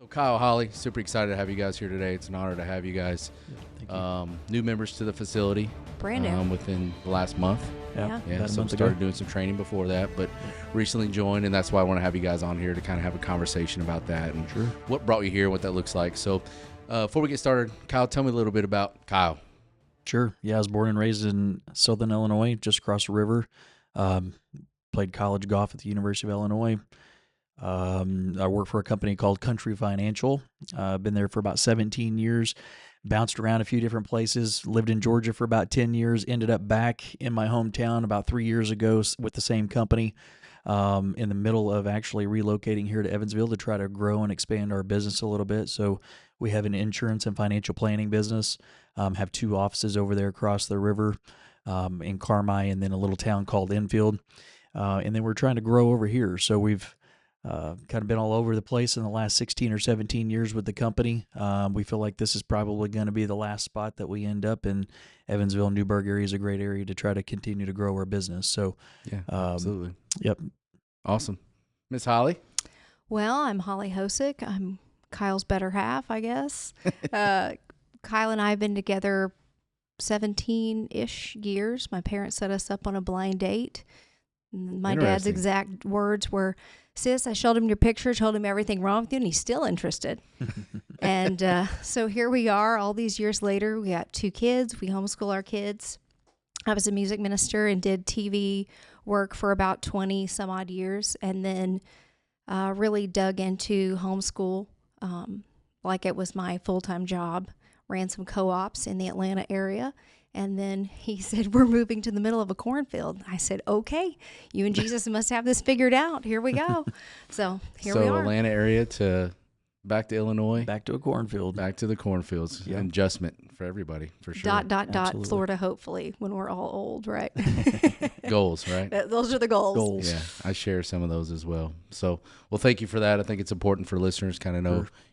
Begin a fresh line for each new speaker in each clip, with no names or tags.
Kyle, Holley, super excited to have you guys here today. It's an honor to have you guys.
Thank you.
New members to the facility.
Brand new.
Within the last month.
Yeah.
So we started doing some training before that, but recently joined, and that's why I want to have you guys on here to kind of have a conversation about that and what brought you here, what that looks like. So before we get started, Kyle, tell me a little bit about Kyle.
Sure. Yeah, I was born and raised in Southern Illinois, just across the river. Played college golf at the University of Illinois. I work for a company called Country Financial. I've been there for about 17 years, bounced around a few different places, lived in Georgia for about 10 years, ended up back in my hometown about 3 years ago with the same company, in the middle of actually relocating here to Evansville to try to grow and expand our business a little bit. So we have an insurance and financial planning business, have 2 offices over there across the river, in Carmi, and then a little town called Enfield. And then we're trying to grow over here. So we've kind of been all over the place in the last 16 or 17 years with the company. We feel like this is probably going to be the last spot that we end up in. Evansville, Newburgh area is a great area to try to continue to grow our business. So,
yeah, absolutely.
Yep.
Awesome. Miss Holly?
Well, I'm Holley Hosick. I'm Kyle's better half, I guess. Kyle and I have been together 17-ish years. My parents set us up on a blind date. My dad's exact words were, "Sis, I showed him your picture, told him everything wrong with you, and he's still interested." And so here we are all these years later. We got 2 kids. We homeschool our kids. I was a music minister and did TV work for about 20 some odd years, and then really dug into homeschool like it was my full-time job. Ran some co-ops in the Atlanta area. And then he said, "We're moving to the middle of a cornfield." I said, "Okay, you and Jesus must have this figured out. Here we go." So here we are.
So Atlanta area to back to Illinois.
Back to a cornfield.
Back to the cornfields.
Yeah.
Adjustment for everybody, for sure.
Absolutely. Florida, hopefully, when we're all old, right?
Goals, right?
Those are the goals.
Yeah, I share some of those as well. So, well, thank you for that. I think it's important for listeners kind of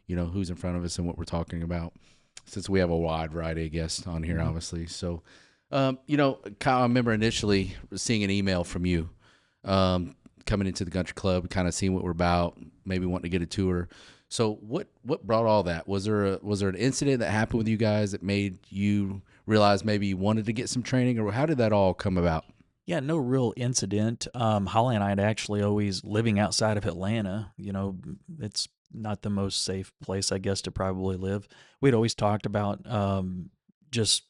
know, who's in front of us and what we're talking about, since we have a wide variety of guests on here, obviously. So, Kyle, I remember initially seeing an email from you coming into the country club, kind of seeing what we're about, maybe wanting to get a tour. So what brought all that? Was there an incident that happened with you guys that made you realize maybe you wanted to get some training, or how did that all come about?
Yeah, no real incident. Holly and I had actually always living outside of Atlanta. It's not the most safe place, I guess, to probably live. We'd always talked about just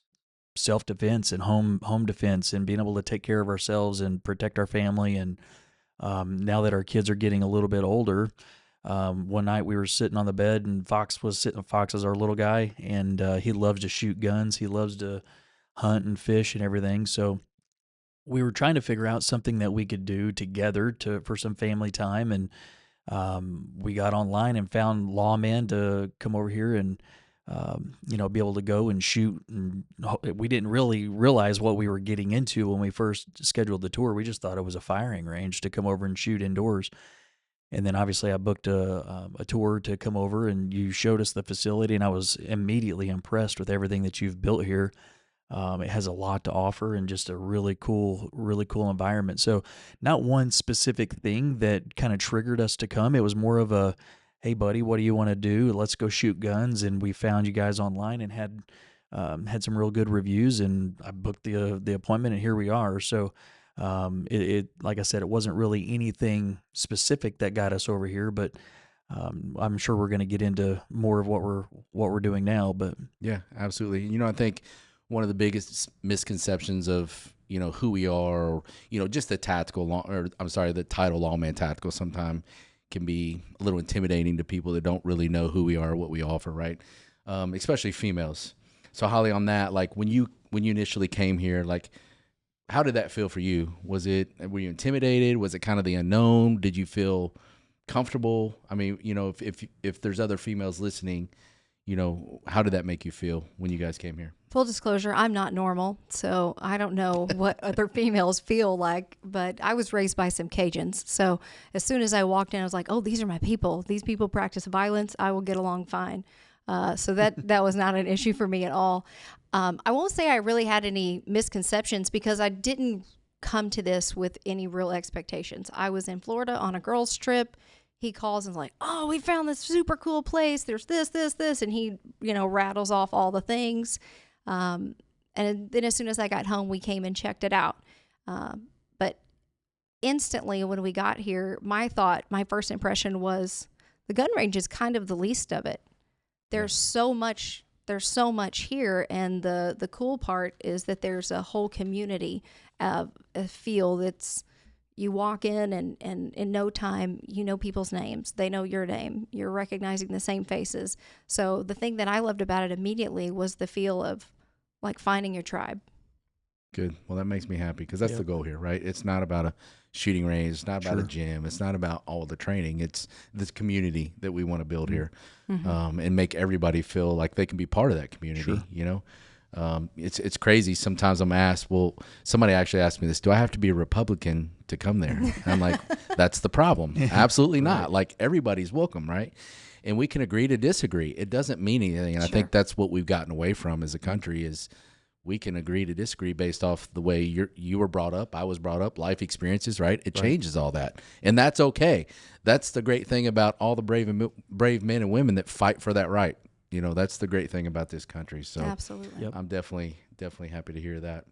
self-defense and home defense and being able to take care of ourselves and protect our family. And now that our kids are getting a little bit older, one night we were sitting on the bed and Fox is our little guy, and he loves to shoot guns. He loves to hunt and fish and everything. So we were trying to figure out something that we could do together for some family time. And we got online and found lawmen to come over here and, be able to go and shoot. And we didn't really realize what we were getting into when we first scheduled the tour. We just thought it was a firing range to come over and shoot indoors. And then obviously I booked a tour to come over, and you showed us the facility, and I was immediately impressed with everything that you've built here. It has a lot to offer and just a really cool environment. So not one specific thing that kind of triggered us to come. It was more of a, "Hey buddy, what do you want to do? Let's go shoot guns." And we found you guys online and had some real good reviews, and I booked the appointment, and here we are. So it like I said, it wasn't really anything specific that got us over here, but I'm sure we're going to get into more of what we're doing now. But
yeah, absolutely. I think one of the biggest misconceptions of, who we are, or, just the the title Lawman Tactical sometimes can be a little intimidating to people that don't really know who we are or what we offer, right? Especially females. So Holly, on that, like when you initially came here, like how did that feel for you? Were you intimidated? Was it kind of the unknown? Did you feel comfortable? I mean, if there's other females listening, how did that make you feel when you guys came here?
Full disclosure, I'm not normal, so I don't know what other females feel like, but I was raised by some Cajuns. So as soon as I walked in, I was like, "Oh, these are my people. These people practice violence. I will get along fine." So that was not an issue for me at all. I won't say I really had any misconceptions, because I didn't come to this with any real expectations. I was in Florida on a girls' trip. he calls and's like, oh, we found this super cool place. There's this. And he, rattles off all the things. And then as soon as I got home, we came and checked it out. But instantly when we got here, my first impression was the gun range is kind of the least of it. There's so much here. And the cool part is that there's a whole community of a feel that's, you walk in and in no time, you know people's names. They know your name. You're recognizing the same faces. So the thing that I loved about it immediately was the feel of like finding your tribe.
Good. Well, that makes me happy because that's the goal here, right? It's not about a shooting range. It's not about a gym. It's not about all the training. It's this community that we want to build here, and make everybody feel like they can be part of that community, It's crazy. Sometimes I'm asked, well, somebody actually asked me this, do I have to be a Republican to come there? And I'm like, that's the problem. Absolutely not. Like, everybody's welcome, right? And we can agree to disagree. It doesn't mean anything. And I think that's what we've gotten away from as a country is we can agree to disagree based off the way you were brought up, I was brought up, life experiences, right? It changes all that. And that's okay. That's the great thing about all the brave men and women that fight for that right. That's the great thing about this country. So
absolutely.
I'm definitely happy to hear that.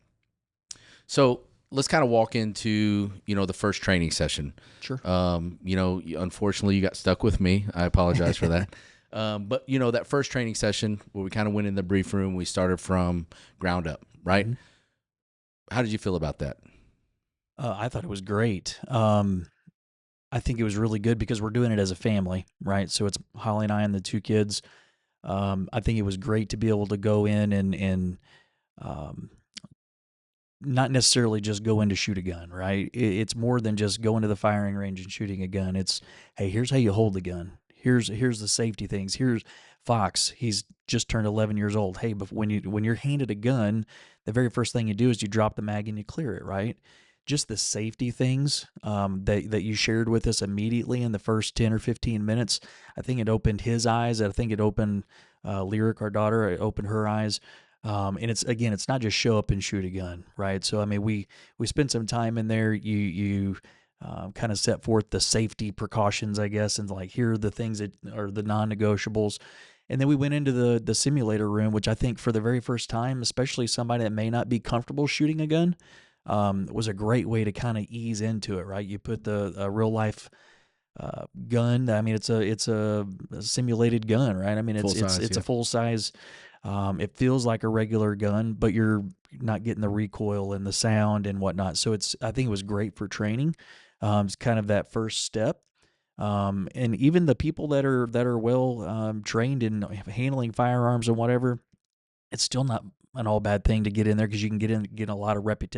So let's kind of walk into, the first training session.
Sure.
Unfortunately you got stuck with me. I apologize for that. But that first training session where we kind of went in the brief room, we started from ground up, right? Mm-hmm. How did you feel about that?
I thought it was great. I think it was really good because we're doing it as a family, right? So it's Holly and I and the two kids. I think it was great to be able to go in and not necessarily just go in to shoot a gun, right? It's more than just going to the firing range and shooting a gun. It's, hey, here's how you hold the gun. Here's the safety things. Here's Fox. He's just turned 11 years old. Hey, but when you're handed a gun, the very first thing you do is you drop the mag and you clear it, right? Just the safety things that you shared with us immediately in the first 10 or 15 minutes. I think it opened his eyes. I think it opened Lyric, our daughter. It opened her eyes. And it's not just show up and shoot a gun, right? So I mean, we spent some time in there. You kind of set forth the safety precautions, I guess, and like, here are the things that are the non-negotiables. And then we went into the simulator room, which I think for the very first time, especially somebody that may not be comfortable shooting a gun, was a great way to kind of ease into it, right? You put the real life gun. I mean, it's a simulated gun, right? I mean, it's a full size. It feels like a regular gun, but you're not getting the recoil and the sound and whatnot. So I think it was great for training. It's kind of that first step. And even the people that are well trained in handling firearms and whatever, it's still not an all bad thing to get in there because you can get a lot of reps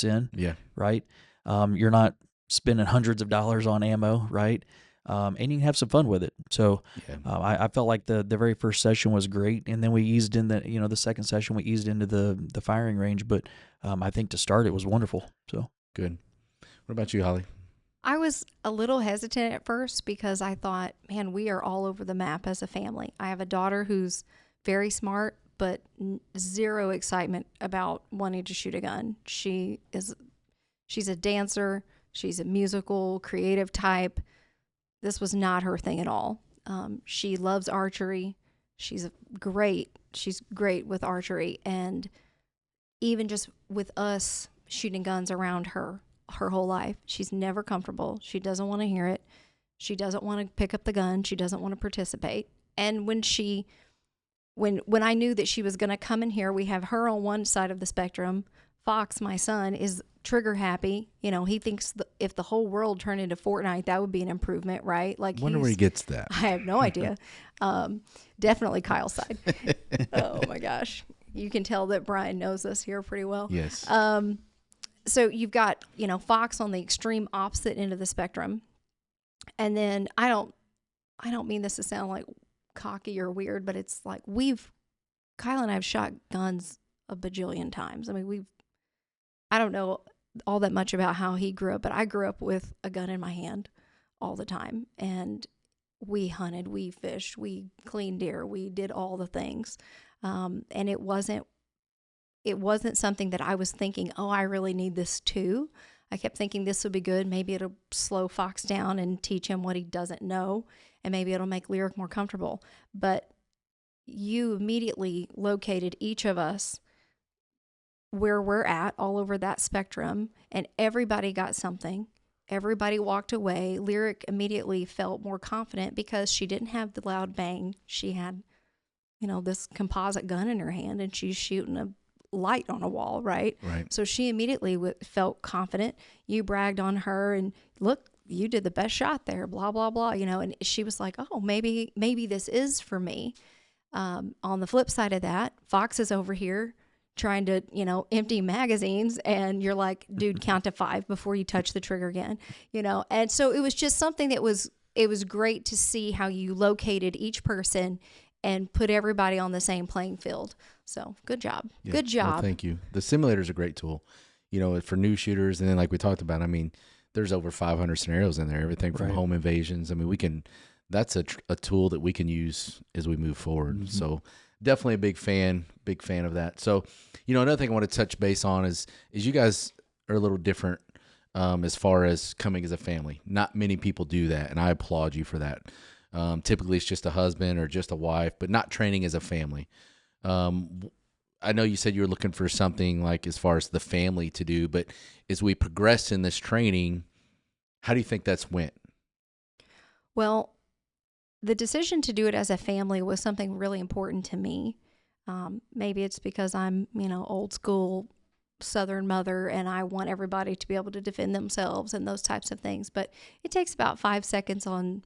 in.
Yeah.
Right. You're not spending hundreds of dollars on ammo, right? And you can have some fun with it. So I felt like the very first session was great, and then we eased in the second session we eased into the firing range. But I think to start it was wonderful. So
good. What about you, Holly?
I was a little hesitant at first because I thought, man, we are all over the map as a family. I have a daughter who's very smart, but zero excitement about wanting to shoot a gun. She's a dancer. She's a musical, creative type. This was not her thing at all. She loves archery. She's great with archery. And even just with us shooting guns around her whole life, she's never comfortable. She doesn't want to hear it. She doesn't want to pick up the gun. She doesn't want to participate. And when I knew that she was going to come in here, we have her on one side of the spectrum. Fox, my son, is trigger happy. He thinks if the whole world turned into Fortnite, that would be an improvement, right? Like,
wonder where he gets that.
I have no idea. Definitely Kyle's side. Oh my gosh, you can tell that Brian knows us here pretty well.
Yes.
So you've got Fox on the extreme opposite end of the spectrum, and then I don't mean this to sound like cocky or weird, but it's like Kyle and I have shot guns a bajillion times. I mean, I don't know all that much about how he grew up, but I grew up with a gun in my hand all the time. And we hunted, we fished, we cleaned deer, we did all the things. And it wasn't something that I was thinking, oh, I really need this too. I kept thinking this would be good. Maybe it'll slow Fox down and teach him what he doesn't know, and maybe it'll make Lyric more comfortable. But you immediately located each of us where we're at all over that spectrum, and everybody got something. Everybody walked away. Lyric immediately felt more confident because she didn't have the loud bang. She had, this composite gun in her hand, and she's shooting a light on a wall, right?
Right.
So she immediately felt confident. You bragged on her, and look, you did the best shot there, blah, blah, blah, and she was like, oh, maybe this is for me. On the flip side of that, Fox is over here trying to, empty magazines, and you're like, dude, count to 5 before you touch the trigger again, and so it was just something that it was great to see how you located each person and put everybody on the same playing field. So good job.
Yeah.
Good job.
Well, thank you. The simulator is a great tool, for new shooters. And then like we talked about, I mean, there's over 500 scenarios in there, everything from home invasions. I mean, that's a tool that we can use as we move forward. Mm-hmm. So definitely a big fan of that. So, another thing I want to touch base on is you guys are a little different as far as coming as a family. Not many people do that, and I applaud you for that. Typically it's just a husband or just a wife, but not training as a family. I know you said you were looking for something like as far as the family to do, but as we progress in this training, how do you think that's went?
Well, the decision to do it as a family was something really important to me. Maybe it's because I'm, old school Southern mother, and I want everybody to be able to defend themselves and those types of things. But it takes about 5 seconds on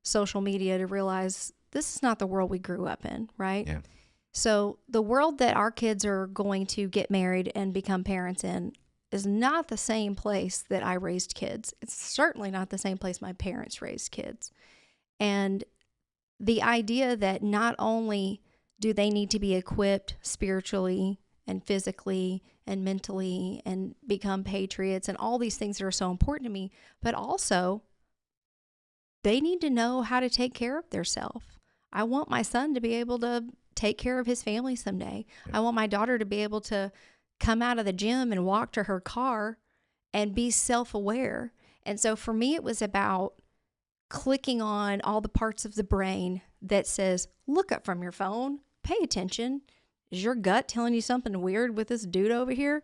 social media to realize this is not the world we grew up in, right?
Yeah.
So the world that our kids are going to get married and become parents in is not the same place that I raised kids. It's certainly not the same place my parents raised kids. And the idea that not only do they need to be equipped spiritually and physically and mentally and become patriots and all these things that are so important to me, but also they need to know how to take care of themselves. I want my son to be able to take care of his family someday. Yeah. I want my daughter to be able to come out of the gym and walk to her car and be self-aware. And so for me, it was about clicking on all the parts of the brain that says, look up from your phone, pay attention. Is your gut telling you something weird with this dude over here?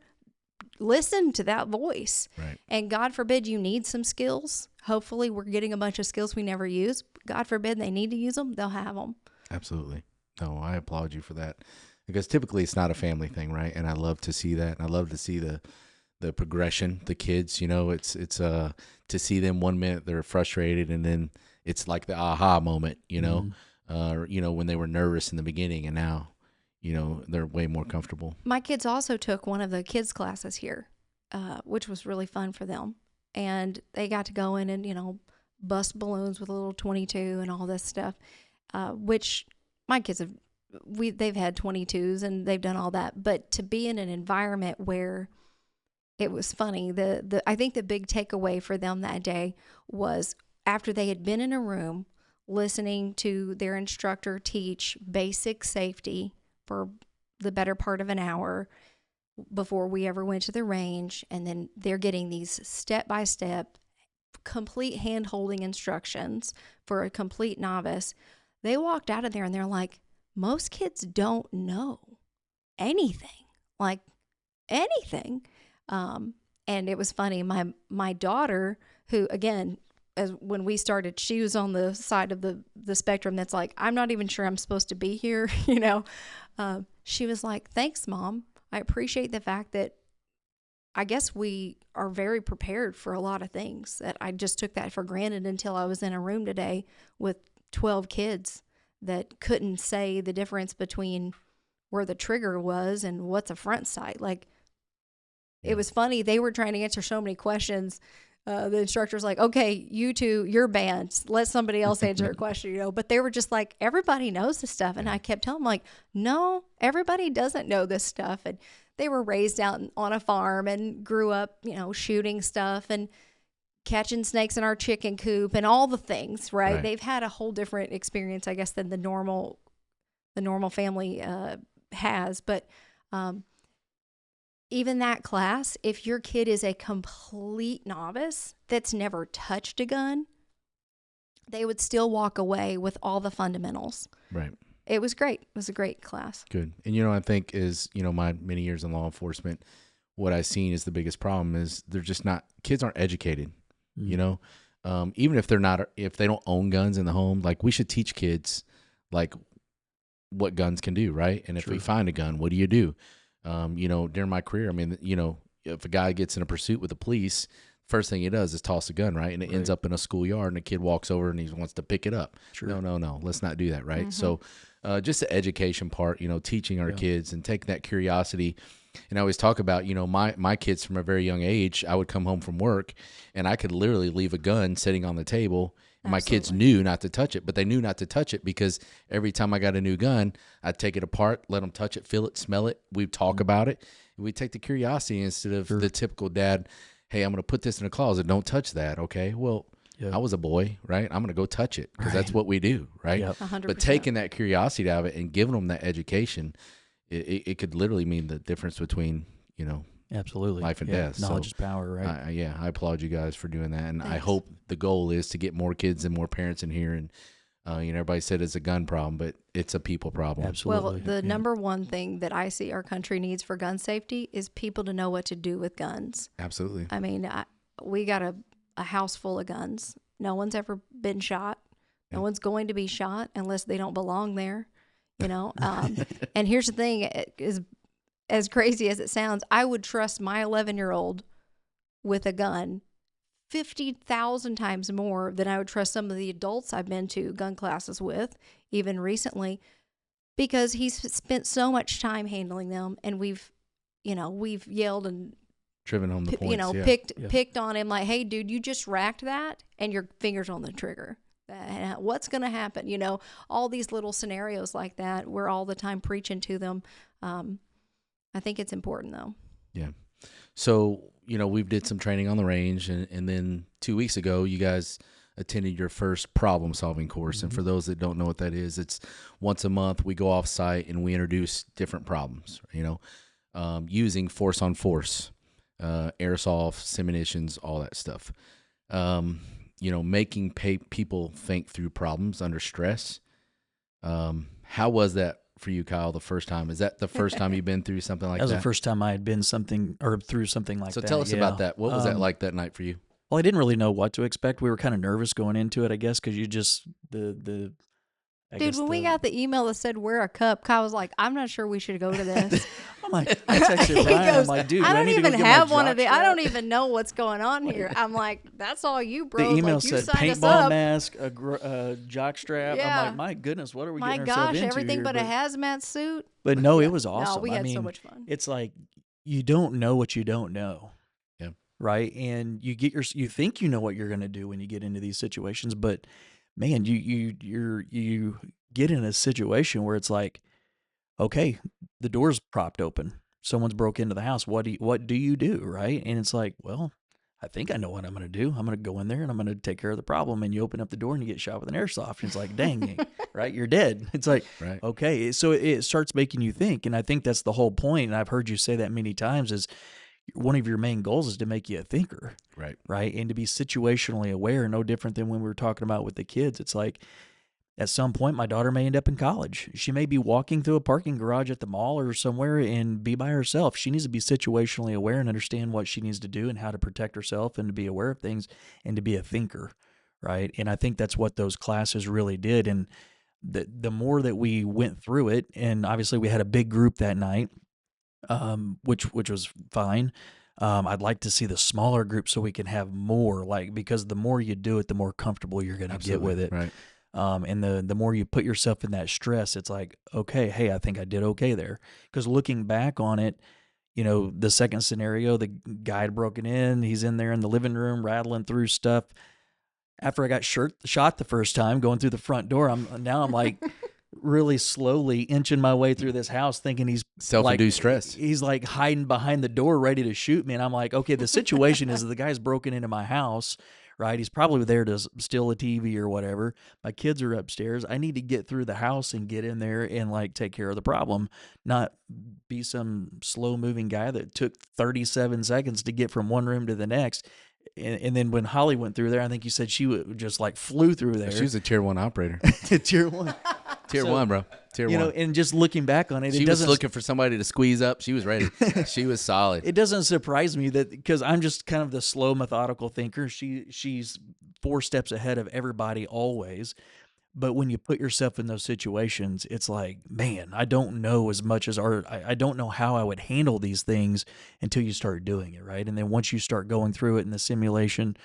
Listen to that voice.
Right.
And God forbid you need some skills. Hopefully we're getting a bunch of skills we never use. God forbid they need to use them, they'll have them.
Absolutely. No, I applaud you for that, because typically it's not a family thing, right? And I love to see that. And I love to see the progression, the kids, it's to see them 1 minute they're frustrated, and then it's like the aha moment, when they were nervous in the beginning, and now, they're way more comfortable.
My kids also took one of the kids classes here, which was really fun for them. And they got to go in and, bust balloons with a little 22 and all this stuff, which my kids they've had 22s and they've done all that. But to be in an environment where it was funny, I think the big takeaway for them that day was after they had been in a room listening to their instructor teach basic safety for the better part of an hour before we ever went to the range, and then they're getting these step-by-step, complete hand-holding instructions for a complete novice. They walked out of there and they're like, most kids don't know anything, like anything. And it was funny. My daughter, who again, when we started, she was on the side of the spectrum that's like, I'm not even sure I'm supposed to be here. She was like, thanks, Mom. I appreciate the fact that I guess we are very prepared for a lot of things. That I just took that for granted until I was in a room today with 12 kids that couldn't say the difference between where the trigger was and what's a front sight. Like, it was funny. They were trying to answer so many questions. The instructor's like, okay, you two, you're banned. Let somebody else answer a question, But they were just like, everybody knows this stuff. And I kept telling them, like, no, everybody doesn't know this stuff. And they were raised out on a farm and grew up, shooting stuff and catching snakes in our chicken coop and all the things, right? They've had a whole different experience, I guess, than the normal family has. But even that class, if your kid is a complete novice that's never touched a gun, they would still walk away with all the fundamentals.
Right.
It was great. It was a great class.
Good. And, I think is, my many years in law enforcement, what I've seen is the biggest problem is they're just not, kids aren't educated, even if if they don't own guns in the home, like we should teach kids like what guns can do. Right. And if we find a gun, what do you do? During my career, I mean, if a guy gets in a pursuit with the police, first thing he does is toss a gun, right? And it ends up in a schoolyard, and a kid walks over and he wants to pick it up. No, let's not do that, right? Mm-hmm. So just the education part, teaching our kids and taking that curiosity. And I always talk about, my kids from a very young age, I would come home from work, and I could literally leave a gun sitting on the table. And my kids knew not to touch it, but they knew not to touch it because every time I got a new gun, I'd take it apart, let them touch it, feel it, smell it. We'd talk about it. We'd take the curiosity instead of the typical dad, hey, I'm going to put this in a closet. Don't touch that, okay? Well, I was a boy, right? I'm going to go touch it because that's what we do, right?
Yep.
100%.
But taking that curiosity out of it and giving them that education, it could literally mean the difference between,
absolutely
life and death.
Knowledge is power, right?
I applaud you guys for doing that. And
Thanks.
I hope the goal is to get more kids and more parents in here. And, everybody said it's a gun problem, but it's a people problem.
Absolutely.
Well, the number one thing that I see our country needs for gun safety is people to know what to do with guns.
Absolutely.
I mean, we got a house full of guns. No one's ever been shot. No one's going to be shot unless they don't belong there, And here's the thing, is as crazy as it sounds, I would trust my 11-year-old with a gun 50,000 times more than I would trust some of the adults I've been to gun classes with, even recently, because he's spent so much time handling them, and we've yelled and
driven home the points,
picked on him like, hey, dude, you just racked that, and your finger's on the trigger. What's going to happen? All these little scenarios like that. We're all the time preaching to them. I think it's important, though.
Yeah. So, we've did some training on the range, and then 2 weeks ago, you guys attended your first problem-solving course. Mm-hmm. And for those that don't know what that is, it's once a month we go off-site and we introduce different problems, using force-on-force, airsoft, simulations, all that stuff. Making people think through problems under stress. How was that for you, Kyle, the first time? Is that the first time you've been through something like that?
That was the first time I had been through something like that.
So tell us about that. What was that like that night for you?
Well, I didn't really know what to expect. We were kind of nervous going into it, I guess, because you just
we got the email that said wear a cup, Kyle was like, I'm not sure we should go to this.
I'm like, I texted Brian. I'm like, dude,
I don't even have one of these.
Strap?
I don't even know what's going on here. I'm like, that's all you, bro.
The email
like,
said paintball mask, a jock strap. Yeah. I'm like, my goodness, what are we getting ourselves into
everything
here?
but a hazmat suit.
But no, it was awesome.
No, we had so much fun.
It's like you don't know what you don't know.
Yeah.
Right? And you think you know what you're going to do when you get into these situations, but man, you get in a situation where it's like, okay, the door's propped open. Someone's broke into the house. What do you do, right? And it's like, well, I think I know what I'm going to do. I'm going to go in there and I'm going to take care of the problem. And you open up the door and you get shot with an airsoft. And it's like, dang, right? You're dead. It's like, okay. So it starts making you think. And I think that's the whole point. And I've heard you say that many times is one of your main goals is to make you a thinker.
Right.
Right. And to be situationally aware, no different than when we were talking about with the kids. It's like, at some point, my daughter may end up in college. She may be walking through a parking garage at the mall or somewhere and be by herself. She needs to be situationally aware and understand what she needs to do and how to protect herself and to be aware of things and to be a thinker, right? And I think that's what those classes really did. And the more that we went through it, and obviously we had a big group that night, which was fine. I'd like to see the smaller group so we can have more, because the more you do it, the more comfortable you're going to get with it.
Right.
And the more you put yourself in that stress, it's like, okay, hey, I think I did okay there. Because looking back on it, the second scenario, the guy had broken in, he's in there in the living room rattling through stuff. After I got shot the first time going through the front door, I'm like really slowly inching my way through this house thinking he's
self-induced stress.
He's like hiding behind the door ready to shoot me. And I'm like, okay, the situation is the guy's broken into my house. right? He's probably there to steal a TV or whatever. My kids are upstairs. I need to get through the house and get in there and like take care of the problem, not be some slow moving guy that took 37 seconds to get from one room to the next. And then when Holly went through there, I think you said she just like flew through there.
She was a tier 1 operator.
Tier 1.
Tier 1, bro. Tier 1.
You know, and just looking back on it,
she was looking for somebody to squeeze up. She was ready. She was solid.
It doesn't surprise me that, because I'm just kind of the slow, methodical thinker. She's 4 steps ahead of everybody always. But when you put yourself in those situations, it's like, man, I don't know as much as I don't know how I would handle these things until you start doing it, right? And then once you start going through it in the simulation,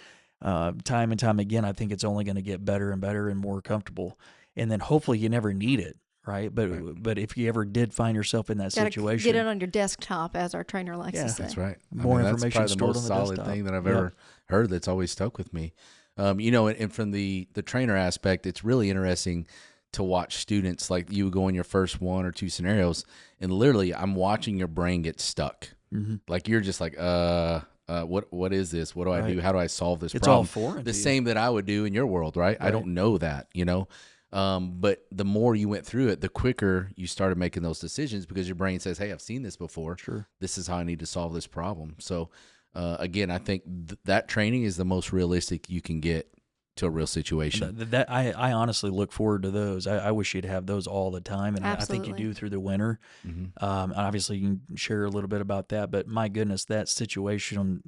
time and time again, I think it's only going to get better and better and more comfortable. And then hopefully you never need it, right? But if you ever did find yourself in that situation,
get it on your desktop, as our trainer likes to say.
That's right.
More information
that's probably the most solid thing that I've ever heard. That's always stuck with me. You know, and from the trainer aspect, it's really interesting to watch students, like you go in your first 1 or 2 scenarios, and literally I'm watching your brain get stuck. Mm-hmm. Like you're just like, what is this? What do I do? How do I solve this problem?
It's all foreign.
The same that I would do in your world, right? I don't know that, you know. But the more you went through it, the quicker you started making those decisions, because your brain says, hey, I've seen this before. Sure. This is how I need to solve this problem. So again, I think that training is the most realistic you can get to a real situation.
I honestly look forward to those. I wish you'd have those all the time, and I think you do through the winter. Mm-hmm. Obviously, you can share a little bit about that, but my goodness, that situation,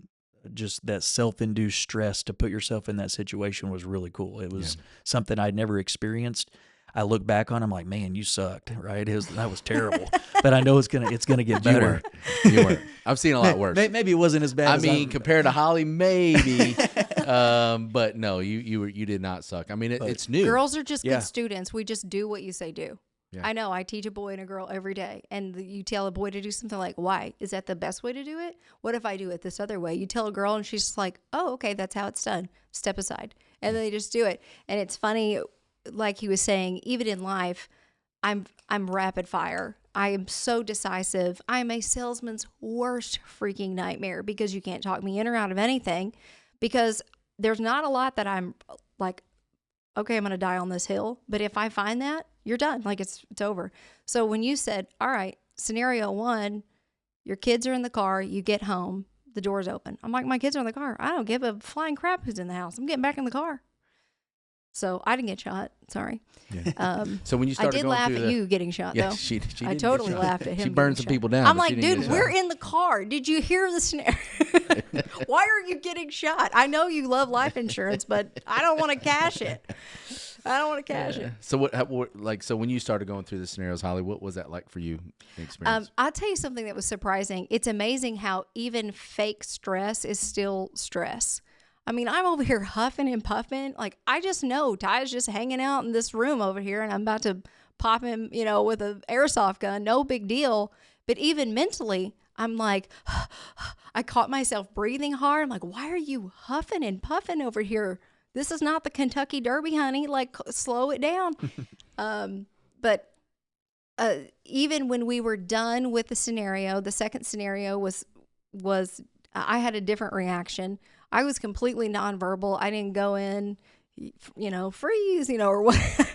just that self-induced stress to put yourself in that situation was really cool. It was something I'd never experienced. I look back on, I'm like, man, you sucked, right? That was terrible. But I know it's gonna get better.
You weren't. I've seen a lot worse.
Maybe it wasn't as bad.
I mean, compared to Holly, maybe. But no, you did not suck. I mean, it's new.
Girls are just good students. We just do what you say do.
Yeah.
I know. I teach a boy and a girl every day, and you tell a boy to do something like, why? Is that the best way to do it? What if I do it this other way? You tell a girl, and she's just like, oh, okay, that's how it's done. Step aside. And then they just do it. And it's funny, like he was saying, even in life, I'm rapid fire. I am so decisive. I'm a salesman's worst freaking nightmare, because you can't talk me in or out of anything, because there's not a lot that I'm like, okay, I'm going to die on this hill. But if I find that, you're done. Like it's over. So when you said, all right, scenario 1, your kids are in the car, you get home, the door's open. I'm like, my kids are in the car. I don't give a flying crap who's in the house. I'm getting back in the car. So I didn't get shot. Sorry.
Yeah. So when you started,
I did laugh at you getting shot, though.
She
I totally laughed at him.
She burned some people down.
I'm like, dude, we're in the car. Did you hear the scenario? Why are you getting shot? I know you love life insurance, but I don't want to cash it. I don't want to cash it.
So so when you started going through the scenarios, Holly, what was that like for you? The experience?
I'll tell you something that was surprising. It's amazing how even fake stress is still stress. I mean, I'm over here huffing and puffing. Like, I just know Ty's just hanging out in this room over here, and I'm about to pop him, with an airsoft gun. No big deal. But even mentally, I'm like, I caught myself breathing hard. I'm like, why are you huffing and puffing over here? This is not the Kentucky Derby, honey. Like, slow it down. But even when we were done with the scenario, the second scenario was I had a different reaction. I was completely nonverbal. I didn't go in, freeze, or what.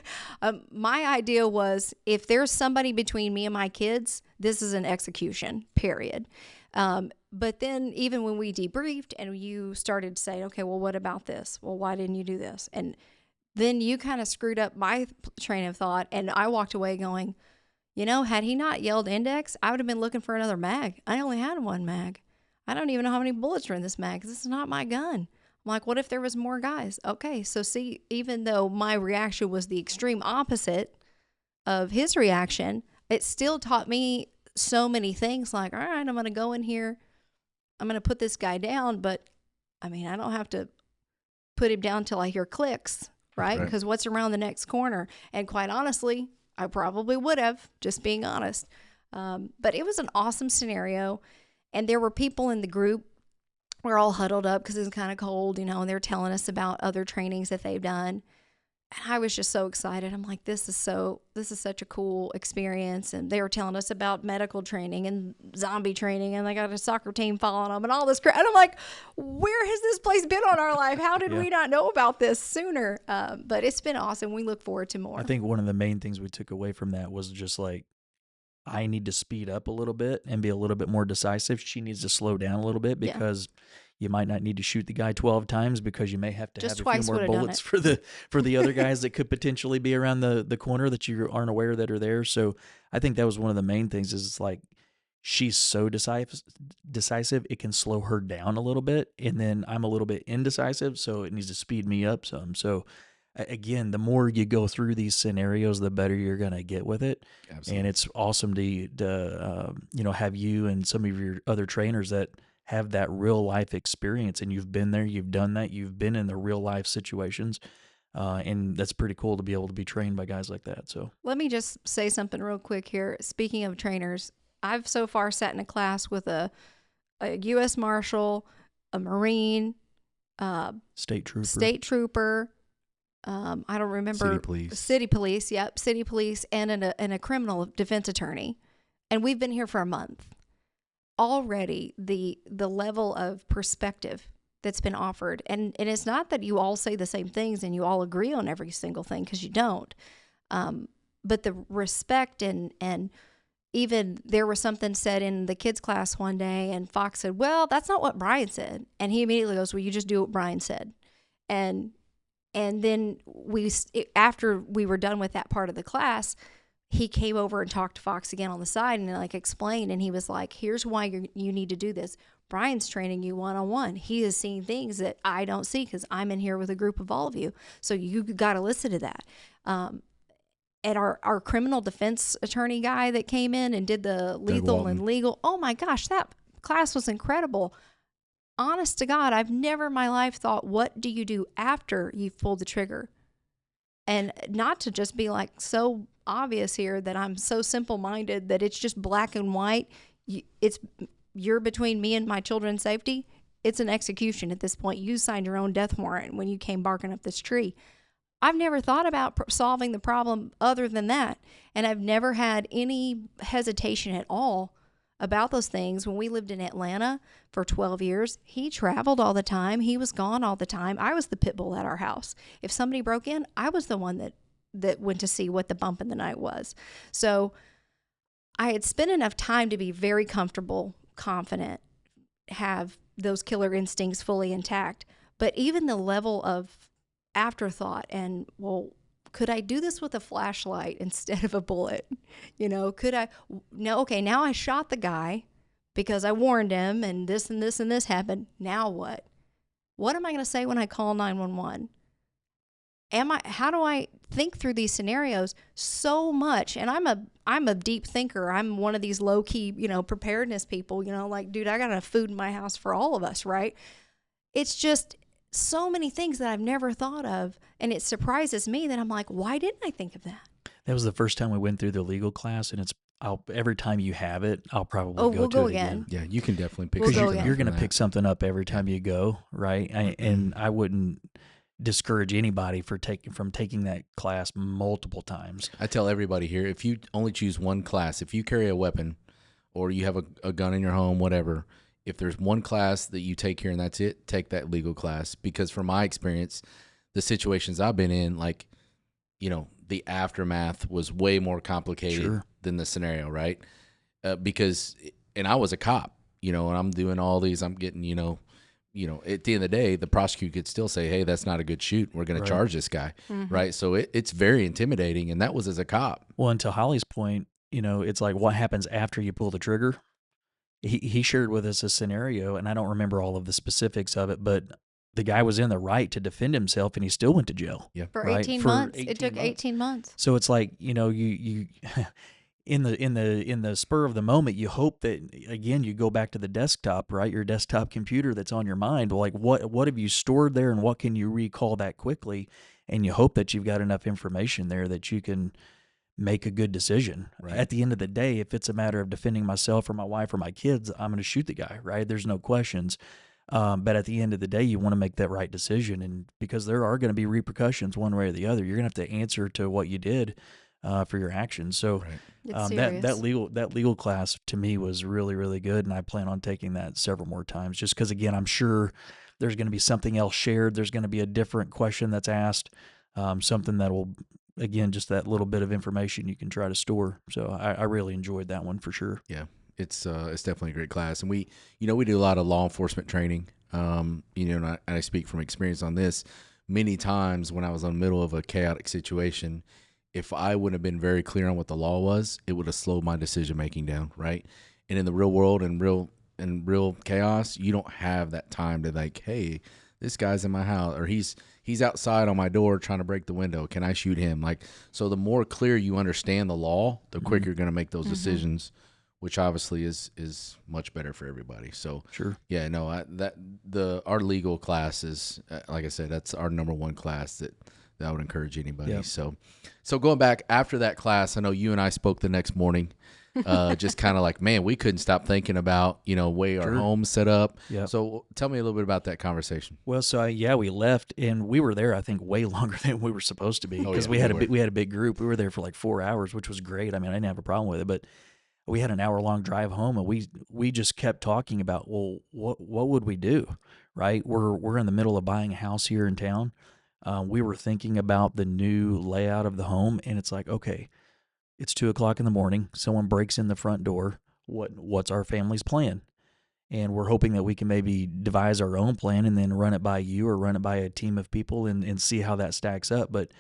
My idea was, if there's somebody between me and my kids, this is an execution, period. But then even when we debriefed and you started saying, okay, well, what about this? Well, why didn't you do this? And then you kind of screwed up my train of thought. And I walked away going, had he not yelled index, I would have been looking for another mag. I only had one mag. I don't even know how many bullets are in this mag, 'cause this is not my gun. I'm like, what if there was more guys? Okay, so see, even though my reaction was the extreme opposite of his reaction, it still taught me so many things. Like, all right, I'm going to go in here. I'm going to put this guy down, but, I mean, I don't have to put him down till I hear clicks, right? Because what's around the next corner? And quite honestly, I probably would have, just being honest. But it was an awesome scenario. And there were people in the group. We're all huddled up because it was kind of cold, and they're telling us about other trainings that they've done. And I was just so excited. I'm like, this is such a cool experience. And they were telling us about medical training and zombie training, and they got a soccer team following them and all this crap. And I'm like, where has this place been on our life? How did we not know about this sooner? But it's been awesome. We look forward to more.
I think one of the main things we took away from that was just like, I need to speed up a little bit and be a little bit more decisive. She needs to slow down a little bit, because you might not need to shoot the guy 12 times, because you may have to
Just
have a few more bullets for the other guys that could potentially be around the corner that you aren't aware that are there. So I think that was one of the main things, is it's like, she's so decisive, it can slow her down a little bit. And then I'm a little bit indecisive, so it needs to speed me up some. So again, the more you go through these scenarios, the better you're going to get with it. Absolutely. And it's awesome to have you and some of your other trainers that have that real life experience, and you've been there, you've done that, you've been in the real life situations. And that's pretty cool to be able to be trained by guys like that. So
let me just say something real quick here. Speaking of trainers, I've so far sat in a class with a U.S. Marshal, a Marine,
state
trooper, I don't remember. City police, yep, city police, and a criminal defense attorney. And we've been here for a month. Already, the level of perspective that's been offered, and it's not that you all say the same things and you all agree on every single thing, because you don't. But the respect and even there was something said in the kids' class one day, and Fox said, "Well, that's not what Brian said," and he immediately goes, "Well, you just do what Brian said," and then after we were done with that part of the class, he came over and talked to Fox again on the side and like explained, and he was like, "Here's why you need to do this. Brian's training you one-on-one. He is seeing things that I don't see, because I'm in here with a group of all of you. So you got to listen to that." And our criminal defense attorney guy that came in and did the lethal and legal, oh my gosh, that class was incredible. Honest to God, I've never in my life thought, what do you do after you've pulled the trigger? And not to just be like so obvious here that I'm so simple-minded that it's just black and white. You're between me and my children's safety. It's an execution at this point. You signed your own death warrant when you came barking up this tree. I've never thought about solving the problem other than that. And I've never had any hesitation at all about those things. When we lived in Atlanta for 12 years, he traveled all the time. He was gone all the time. I was the pit bull at our house. If somebody broke in, I was the one that went to see what the bump in the night was. So I had spent enough time to be very comfortable, confident, have those killer instincts fully intact. But even the level of afterthought and, well, could I do this with a flashlight instead of a bullet? Could I? No, okay, now I shot the guy because I warned him, and this and this and this happened. Now what? What am I going to say when I call 911? How do I think through these scenarios so much? And I'm a deep thinker. I'm one of these low key, preparedness people, like, dude, I got enough food in my house for all of us, right? It's just so many things that I've never thought of, and it surprises me that I'm like, why didn't I think of that?
That was the first time we went through the legal class, and every time you have it, I'll probably
we'll
go
to
it again.
Yeah, you can definitely pick.
Because you're going to pick something up every time you go, right? And I wouldn't discourage anybody from taking that class multiple times.
I tell everybody here, if you only choose one class, if you carry a weapon or you have a gun in your home, whatever, if there's one class that you take here and that's it, take that legal class. Because from my experience, the situations I've been in, like, the aftermath was way more complicated than the scenario, right? Because I was a cop, and I'm doing all these, I'm getting, at the end of the day, the prosecutor could still say, hey, that's not a good shoot. We're going to charge this guy, right? So it's very intimidating, and that was as a cop.
Well, and to Holly's point, it's like, what happens after you pull the trigger? He shared with us a scenario, and I don't remember all of the specifics of it, but the guy was in the right to defend himself, and he still went to jail.
Yeah,
for 18 months. It took 18 months.
So it's like, you in the spur of the moment, you hope that, again, you go back to the desktop, right? Your desktop computer that's on your mind. Well, like, what have you stored there, and what can you recall that quickly? And you hope that you've got enough information there that you can make a good decision. Right. At the end of the day, if it's a matter of defending myself or my wife or my kids, I'm going to shoot the guy, right? There's no questions. But at the end of the day, you want to make that right decision. And because there are going to be repercussions one way or the other, you're going to have to answer to what you did for your actions. So that legal class to me was really, really good. And I plan on taking that several more times just because, again, I'm sure there's going to be something else shared. There's going to be a different question that's asked, something that will, again, just that little bit of information you can try to store. So I really enjoyed that one for sure.
Yeah. It's definitely a great class. And we do a lot of law enforcement training. And I speak from experience on this. Many times when I was in the middle of a chaotic situation, if I wouldn't have been very clear on what the law was, it would have slowed my decision making down, right? And in the real world and real chaos, you don't have that time to like, hey, this guy's in my house or he's outside on my door trying to break the window. Can I shoot him? Like, so the more clear you understand the law, the quicker you're going to make those decisions, which obviously is much better for everybody. So
sure,
yeah, no, our legal class is like I said, that's our number one class that I would encourage anybody.
Yep.
So going back after that class, I know you and I spoke the next morning, just kind of like, man, we couldn't stop thinking about way our home's set up.
Yep.
So tell me a little bit about that conversation.
Well, so we left and we were there, I think, way longer than we were supposed to be because we had a big group. We were there for like 4 hours, which was great. I mean, I didn't have a problem with it, but we had an hour-long drive home, and we just kept talking about, well, what would we do, right? We're in the middle of buying a house here in town. We were thinking about the new layout of the home, and it's like, okay, it's 2:00 in the morning. Someone breaks in the front door. What's our family's plan? And we're hoping that we can maybe devise our own plan and then run it by you or run it by a team of people and see how that stacks up. But,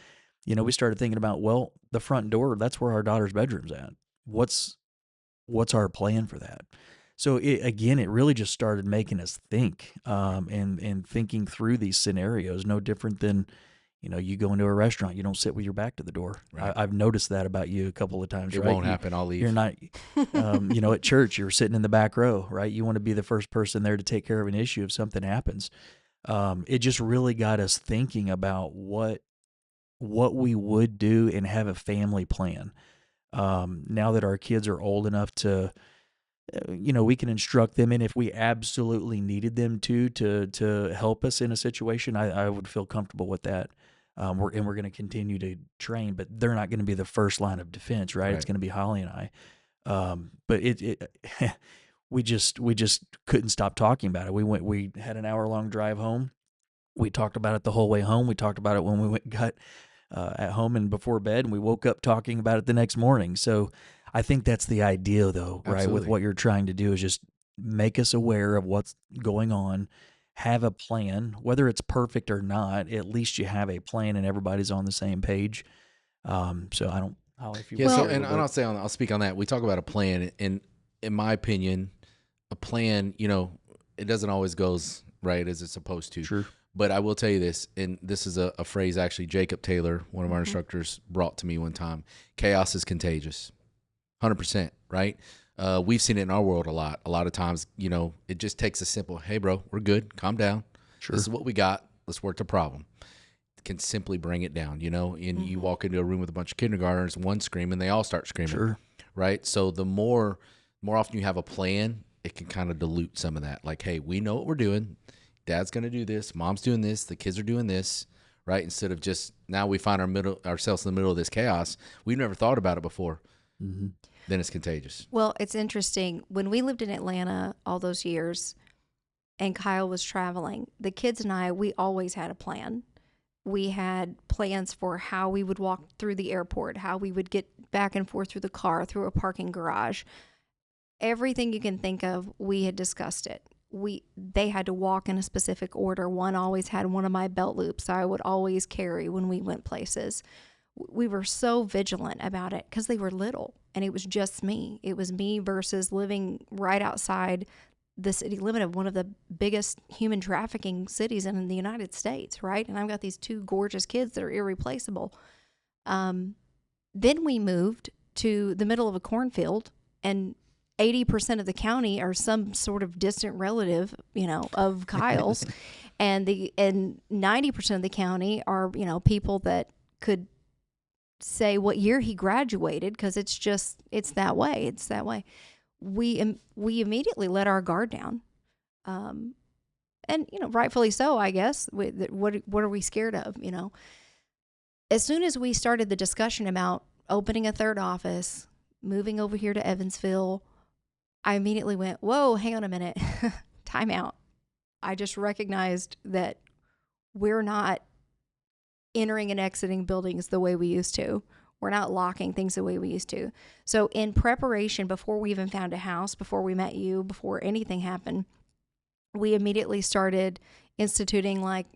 we started thinking about, well, the front door, that's where our daughter's bedroom's at. What's our plan for that? So it really just started making us think and thinking through these scenarios. No different than, you go into a restaurant, you don't sit with your back to the door.
Right.
I've noticed that about you a couple of times.
It won't happen. I'll leave.
You're not, at church, you're sitting in the back row, right? You want to be the first person there to take care of an issue if something happens. It just really got us thinking about what we would do and have a family plan. Now that our kids are old enough to, we can instruct them, and if we absolutely needed them to help us in a situation, I would feel comfortable with that. We're going to continue to train, but they're not going to be the first line of defense, right? It's going to be Holly and I. But we just couldn't stop talking about it. We had an hour-long drive home. We talked about it the whole way home. We talked about it when we got at home and before bed, and we woke up talking about it the next morning. So I think that's the idea, though, right? With what you're trying to do is just make us aware of what's going on, have a plan, whether it's perfect or not. At least you have a plan and everybody's on the same page. So I don't. If you
I'll speak on that. We talk about a plan, and in my opinion, a plan, it doesn't always goes right as it's supposed to.
Sure.
But I will tell you this, and this is a phrase actually Jacob Taylor, one of our instructors, brought to me one time. Chaos is contagious. 100%, right? We've seen it in our world a lot. A lot of times, it just takes a simple, hey, bro, we're good. Calm down.
Sure.
This is what we got. Let's work the problem. It can simply bring it down, and you walk into a room with a bunch of kindergartners, one screaming, they all start screaming.
Sure.
Right? So the more often you have a plan, it can kind of dilute some of that. Like, hey, we know what we're doing. Dad's going to do this. Mom's doing this. The kids are doing this, right? Instead of just now we find ourselves in the middle of this chaos. We've never thought about it before.
Mm-hmm.
Then it's contagious.
Well, it's interesting. When we lived in Atlanta all those years and Kyle was traveling, the kids and I, we always had a plan. We had plans for how we would walk through the airport, how we would get back and forth through the car, through a parking garage. Everything you can think of, we had discussed it. They had to walk in a specific order. One always had one of my belt loops I would always carry when we went places. We were so vigilant about it because they were little and it was just me. It was me versus living right outside the city limit of one of the biggest human trafficking cities in the United States, right? And I've got these two gorgeous kids that are irreplaceable. Then we moved to the middle of a cornfield, and 80% of the county are some sort of distant relative, of Kyle's, and 90% of the county are, people that could say what year he graduated, because it's that way. It's that way. We immediately let our guard down. And, rightfully so, I guess. What are we scared of, As soon as we started the discussion about opening a third office, moving over here to Evansville, I immediately went, whoa, hang on a minute. Time out. I just recognized that we're not entering and exiting buildings the way we used to. We're not locking things the way we used to. So in preparation, before we even found a house, before we met you, before anything happened, we immediately started instituting, like,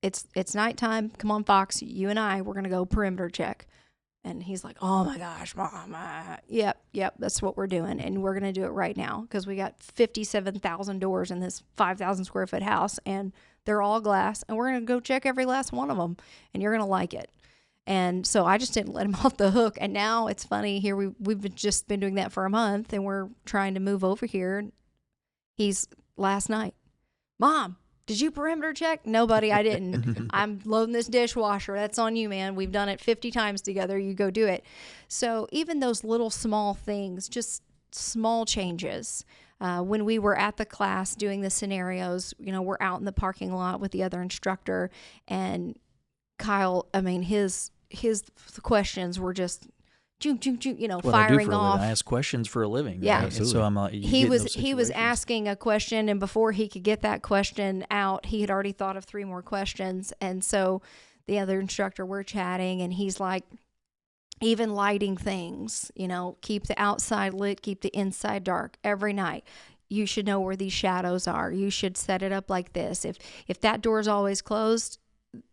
it's nighttime. Come on, Fox, you and I, we're going to go perimeter check. And he's like, oh my gosh, Mom. Yep, that's what we're doing. And we're going to do it right now because we got 57,000 doors in this 5,000 square foot house, and they're all glass. And we're going to go check every last one of them, and you're going to like it. And so I just didn't let him off the hook. And now it's funny, here we've just been doing that for a month, and we're trying to move over here. He's last night, Mom, did you perimeter check? Nobody, I didn't. I'm loading this dishwasher. That's on you, man. We've done it 50 times together. You go do it. So even those little small things, just small changes. When we were at the class doing the scenarios, we're out in the parking lot with the other instructor, and Kyle, his questions were just firing off.
I ask questions for a living.
Yeah.
Right? So I'm like,
he was asking a question, and before he could get that question out, he had already thought of 3 more questions. And so the other instructor, we're chatting, and he's like, even lighting things, keep the outside lit, keep the inside dark every night. You should know where these shadows are. You should set it up like this. If that door is always closed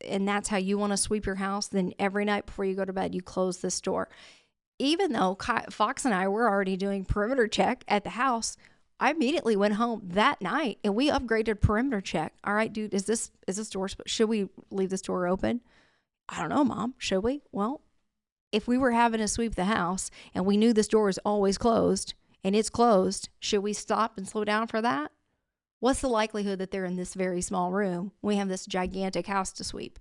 and that's how you want to sweep your house, then every night before you go to bed, you close this door. Even though Fox and I were already doing perimeter check at the house, I immediately went home that night and we upgraded perimeter check. All right, dude, is this door, should we leave this door open? I don't know, Mom. Should we? Well, if we were having to sweep the house and we knew this door is always closed and it's closed, should we stop and slow down for that? What's the likelihood that they're in this very small room? We have this gigantic house to sweep.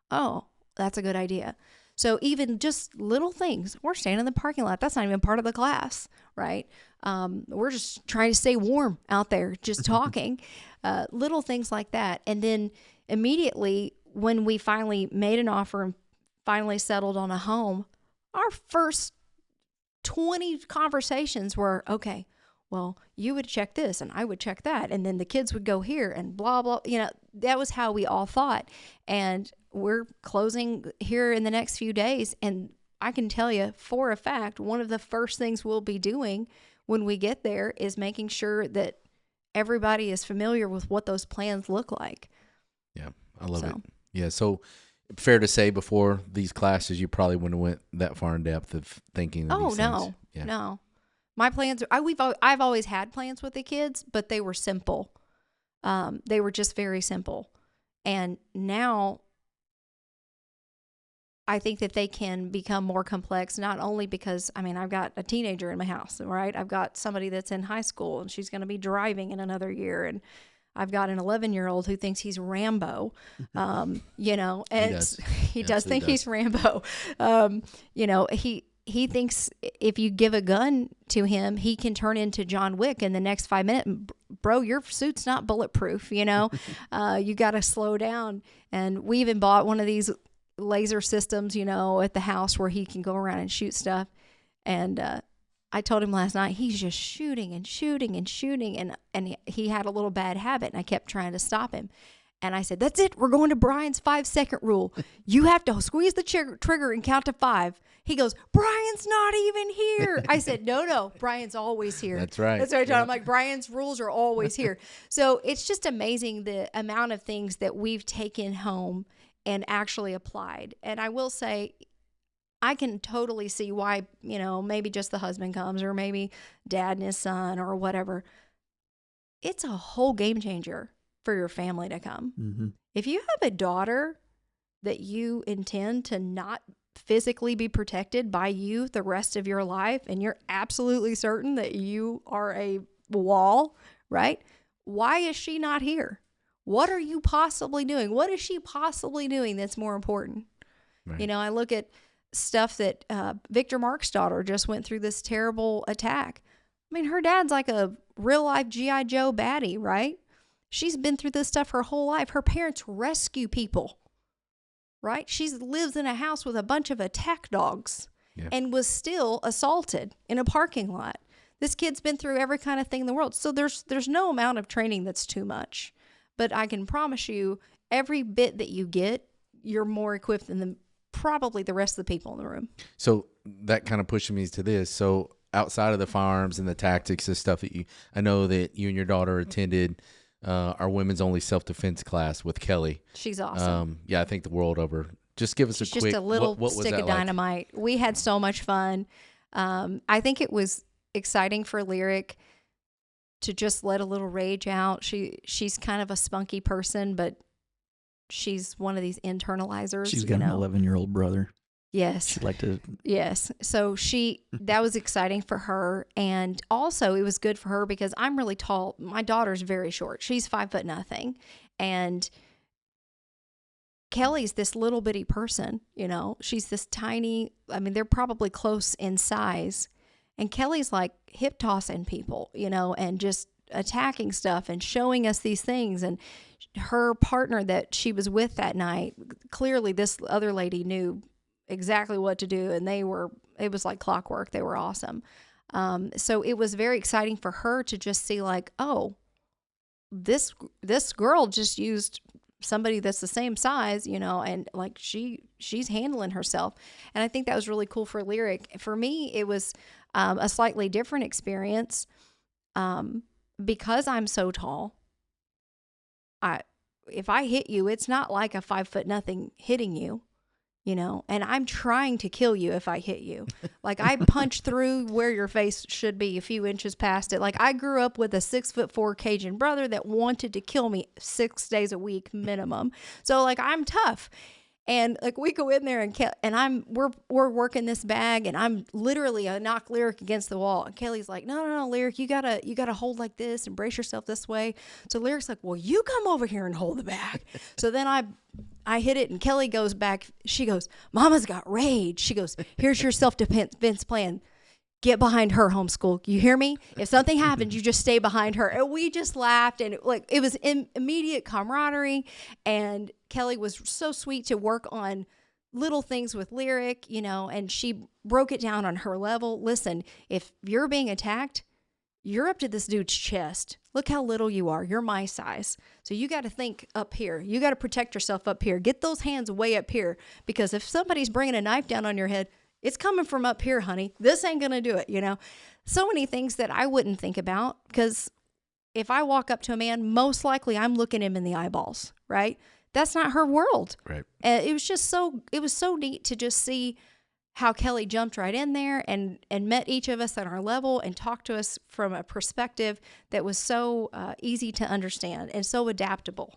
Oh, that's a good idea. So even just little things, we're standing in the parking lot. That's not even part of the class, right? We're just trying to stay warm out there, just talking, little things like that. And then immediately when we finally made an offer and finally settled on a home, our first 20 conversations were, okay, well, you would check this and I would check that. And then the kids would go here and blah, blah. That was how we all thought. And we're closing here in the next few days. And I can tell you for a fact, one of the first things we'll be doing when we get there is making sure that everybody is familiar with what those plans look like.
Yeah, I love it. Yeah, so fair to say before these classes, you probably wouldn't have went that far in depth of thinking of these things. Yeah.
No. My plans I've always had plans with the kids, but they were simple. They were just very simple. And now I think that they can become more complex, not only because, I've got a teenager in my house, right? I've got somebody that's in high school and she's going to be driving in another year. And I've got an 11-year-old who thinks he's Rambo, and he does think he's Rambo. He thinks if you give a gun to him, he can turn into John Wick in the next 5 minutes. Bro, your suit's not bulletproof, you got to slow down. And we even bought one of these laser systems, at the house where he can go around and shoot stuff. And I told him last night, he's just shooting and shooting and shooting. And he had a little bad habit, and I kept trying to stop him. And I said, that's it. We're going to Brian's 5-second rule. You have to squeeze the trigger and count to 5. He goes, Brian's not even here. I said, no, Brian's always here.
That's right.
That's what I told him. I'm like, Brian's rules are always here. So it's just amazing the amount of things that we've taken home and actually applied. And I will say, I can totally see why, maybe just the husband comes, or maybe dad and his son or whatever. It's a whole game changer for your family to come. Mm-hmm. If you have a daughter that you intend to not physically be protected by you the rest of your life, and you're absolutely certain that you are a wall, right? Why is she not here? What are you possibly doing? What is she possibly doing that's more important? Right. I look at stuff that Victor Mark's daughter just went through, this terrible attack. Her dad's like a real life G.I. Joe baddie, right? She's been through this stuff her whole life. Her parents rescue people, right? She lives in a house with a bunch of attack dogs and was still assaulted in a parking lot. This kid's been through every kind of thing in the world. So there's no amount of training that's too much. But I can promise you, every bit that you get, you're more equipped than probably the rest of the people in the room.
So that kind of pushes me to this. So outside of the firearms and the tactics and stuff that I know that you and your daughter attended our women's only self-defense class with Kelly.
She's awesome.
Yeah, I think the world over. Just give us a quick.
Just a little
what
stick of dynamite. Like? We had so much fun. I think it was exciting for Lyric to just let a little rage out. She's kind of a spunky person, but she's one of these internalizers.
She's got an 11-year-old brother.
Yes.
She'd like to.
Yes. So that was exciting for her. And also it was good for her because I'm really tall. My daughter's very short. She's 5'0". And Kelly's this little bitty person, she's this tiny, they're probably close in size. And Kelly's like hip tossing people, and just attacking stuff and showing us these things. And her partner that she was with that night, clearly this other lady knew exactly what to do. And it was like clockwork. They were awesome. So it was very exciting for her to just see like, oh, this girl just used somebody that's the same size, and like she's handling herself. And I think that was really cool for Lyric. For me, it was a slightly different experience because I'm so tall. If I hit you, it's not like a 5'0" hitting you, and I'm trying to kill you if I hit you. Like I punch through where your face should be a few inches past it. Like I grew up with a 6'4" Cajun brother that wanted to kill me 6 days a week minimum. So like I'm tough. And like we go in there and we're working this bag and I'm literally I knock Lyric against the wall. And Kelly's like, no, Lyric, you gotta hold like this and brace yourself this way. So Lyric's like, well, you come over here and hold the bag. So then I hit it and Kelly goes back. She goes, Mama's got rage. She goes, here's your self-defense plan. Get behind her, homeschool. You hear me? If something happens, you just stay behind her. And we just laughed, and it was immediate camaraderie. And Kelly was so sweet to work on little things with Lyric, and she broke it down on her level. Listen, if you're being attacked, you're up to this dude's chest. Look how little you are. You're my size. So you got to think up here. You got to protect yourself up here. Get those hands way up here, because if somebody's bringing a knife down on your head, it's coming from up here, honey. This ain't going to do it, So many things that I wouldn't think about, because if I walk up to a man, most likely I'm looking him in the eyeballs, right? That's not her world.
Right.
And it was so neat to just see how Kelly jumped right in there and met each of us at our level and talked to us from a perspective that was so easy to understand and so adaptable.